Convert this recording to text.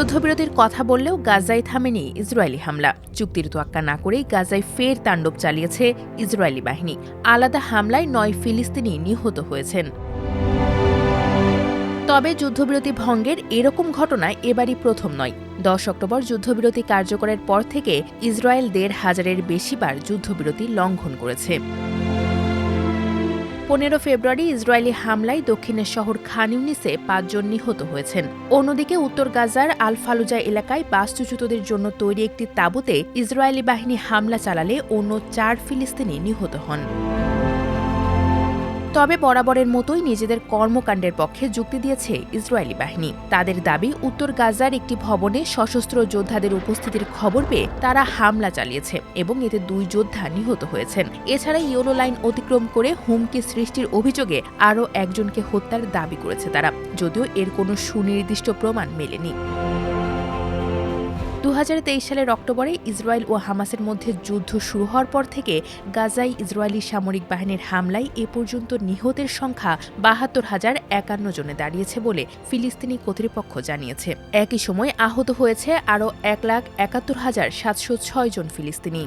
যুদ্ধবিরতির কথা বললেও গাজায় থামেনি ইসরায়েলি হামলা। চুক্তির তোয়াক্কা না করেই গাজায় ফের তাণ্ডব চালিয়েছে ইসরায়েলি বাহিনী। আলাদা হামলায় ৯ ফিলিস্তিনি নিহত হয়েছেন। তবে যুদ্ধবিরতি ভঙ্গের এরকম ঘটনা এবারই প্রথম নয়। ১০ অক্টোবর যুদ্ধবিরতি কার্যকরের পর থেকে ইসরায়েল ১৫০০-এর বেশিবার যুদ্ধবিরতি লঙ্ঘন করেছে। ১৫ ফেব্রুয়ারি ইসরায়েলি হামলায় দক্ষিণের শহর খান ইউনিসে ৫ জন নিহত হয়েছেন। অন্যদিকে উত্তর গাজার আল ফালুজা এলাকায় বাস্তুচ্যুতদের জন্য তৈরি একটি তাঁবুতে ইসরায়েলি বাহিনী হামলা চালালে অন্য ৪ ফিলিস্তিনি নিহত হন। তবে বরাবরের মতোই নিজেদের কর্মকাণ্ডের পক্ষে যুক্তি দিয়েছে ইসরায়েলি বাহিনী। তাদের দাবি, উত্তর গাজার একটি ভবনে সশস্ত্র যোদ্ধাদের উপস্থিতির খবর পেয়ে তারা হামলা চালিয়েছে এবং এতে ২ যোদ্ধা নিহত হয়েছেন। এছাড়া ইয়েলো লাইন অতিক্রম করে হুমকি সৃষ্টির অভিযোগে আরও একজনকে হত্যার দাবি করেছে তারা, যদিও এর কোনো সুনির্দিষ্ট প্রমাণ মেলেনি। ২০২৩ সালের অক্টোবরে ইসরায়েল ও হামাসের মধ্যে যুদ্ধ শুরু হওয়ার পর থেকে গাজায় ইসরায়েলি সামরিক বাহিনীর হামলায় এ পর্যন্ত নিহতের সংখ্যা ৭২,০৫১ জনে দাঁড়িয়েছে বলে ফিলিস্তিনি কর্তৃপক্ষ জানিয়েছে। একই সময় আহত হয়েছে আরও ১,৭১,৭০৬ জন ফিলিস্তিনি।